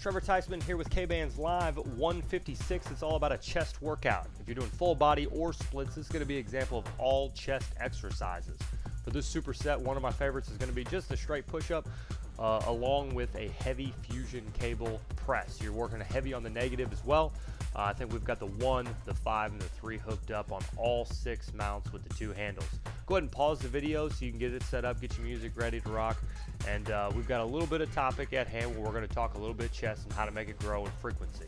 Trevor here with Kbands Live 156. It's all about a chest workout. If you're doing full body or splits, this is going to be an example of all chest exercises. For this superset, one of my favorites is going to be just a straight push-up along with a heavy fusion cable press. You're working heavy on the negative as well. I think we've got the 1, the 5, and the 3 hooked up on all 6 mounts with the 2 handles. Go ahead and pause the video so you can get it set up, get your music ready to rock. And we've got a little bit of topic at hand where we're going to talk a little bit chest and how to make it grow in frequency.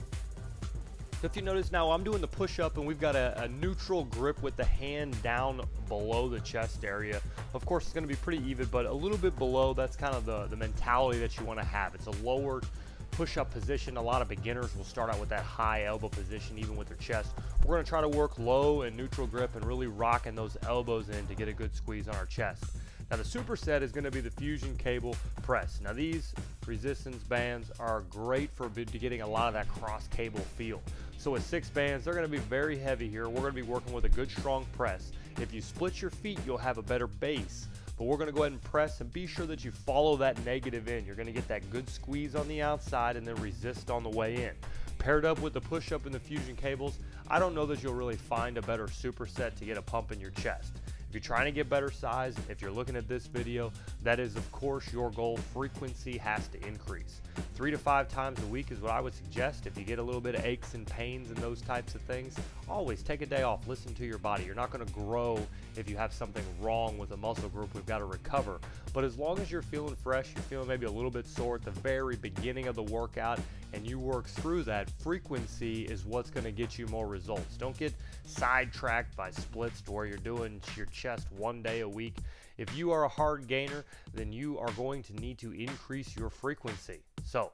So if you notice now, I'm doing the push-up and we've got a neutral grip with the hand down below the chest area. Of course, it's going to be pretty even, but a little bit below, that's kind of the mentality that you want to have. It's a lower push-up position. A lot of beginners will start out with that high elbow position, even with their chest. We're going to try to work low and neutral grip and really rocking those elbows in to get a good squeeze on our chest. Now the superset is going to be the fusion cable press. Now these resistance bands are great for getting a lot of that cross cable feel. So with 6 bands, they're going to be very heavy here. We're going to be working with a good strong press. If you split your feet, you'll have a better base. But we're going to go ahead and press and be sure that you follow that negative in. You're going to get that good squeeze on the outside and then resist on the way in. Paired up with the push-up and the fusion cables, I don't know that you'll really find a better superset to get a pump in your chest. If you're trying to get better size, if you're looking at this video, that is of course your goal. Frequency has to increase. 3 to 5 times a week is what I would suggest. If you get a little bit of aches and pains and those types of things, always take a day off, listen to your body. You're not going to grow if you have something wrong with a muscle group. We've got to recover. But as long as you're feeling fresh, you're feeling maybe a little bit sore at the very beginning of the workout, and you work through that, frequency is what's going to get you more results. Don't get sidetracked by splits to where you're doing your chest 1 day a week. If you are a hard gainer, then you are going to need to increase your frequency. So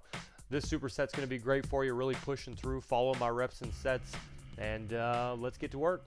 this superset's going to be great for you, really pushing through. Follow my reps and sets, and let's get to work.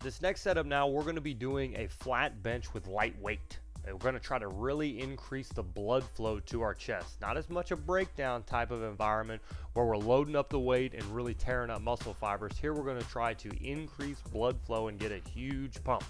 This next setup now, we're going to be doing a flat bench with light weight. And we're going to try to really increase the blood flow to our chest. Not as much a breakdown type of environment where we're loading up the weight and really tearing up muscle fibers. Here we're going to try to increase blood flow and get a huge pump.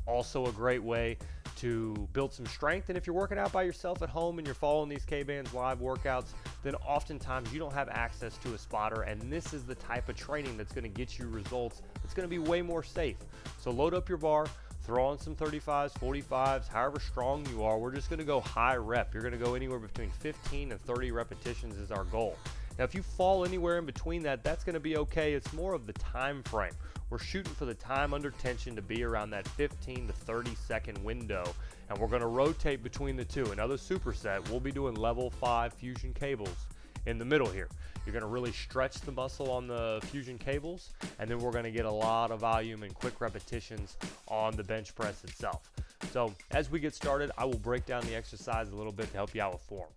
Also a great way to build some strength. And if you're working out by yourself at home and you're following these Kbands Live workouts, then oftentimes you don't have access to a spotter, and this is the type of training that's going to get you results. It's going to be way more safe. So load up your bar, throw on some 35s, 45s, however strong you are. We're just going to go high rep. You're going to go anywhere between 15 and 30 repetitions is our goal. Now, if you fall anywhere in between that, that's going to be okay. It's more of the time frame. We're shooting for the time under tension to be around that 15 to 30 second window, and we're going to rotate between the two. Another superset, we'll be doing level 5 fusion cables in the middle here. You're going to really stretch the muscle on the fusion cables, and then we're going to get a lot of volume and quick repetitions on the bench press itself. So as we get started, I will break down the exercise a little bit to help you out with form.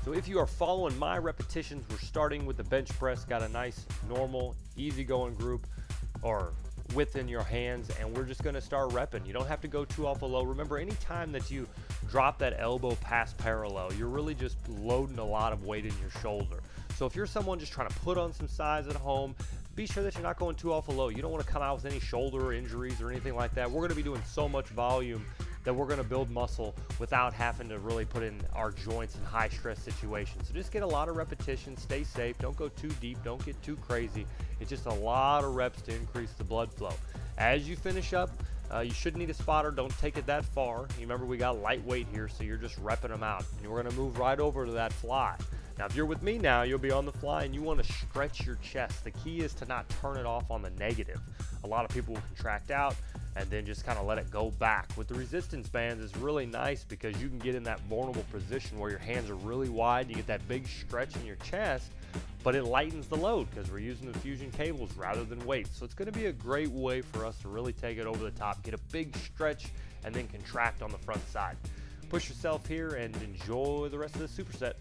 So if you are following my repetitions, we're starting with the bench press, got a nice, normal, easygoing group or width in your hands, and we're just gonna start repping. You don't have to go too awful low. Remember, anytime that you drop that elbow past parallel, you're really just loading a lot of weight in your shoulder. So if you're someone just trying to put on some size at home, be sure that you're not going too awful low. You don't wanna come out with any shoulder injuries or anything like that. We're gonna be doing so much volume that we're going to build muscle without having to really put in our joints in high stress situations. So just get a lot of repetitions, stay safe, don't go too deep, don't get too crazy. It's just a lot of reps to increase the blood flow. As you finish up, you shouldn't need a spotter, don't take it that far. You remember we got lightweight here, so you're just repping them out. And we're going to move right over to that fly. Now if you're with me now, you'll be on the fly and you want to stretch your chest. The key is to not turn it off on the negative. A lot of people will contract out and then just kind of let it go back. With the resistance bands, it's really nice because you can get in that vulnerable position where your hands are really wide, you get that big stretch in your chest, but it lightens the load because we're using the fusion cables rather than weights. So it's going to be a great way for us to really take it over the top, get a big stretch, and then contract on the front side. Push yourself here and enjoy the rest of the superset.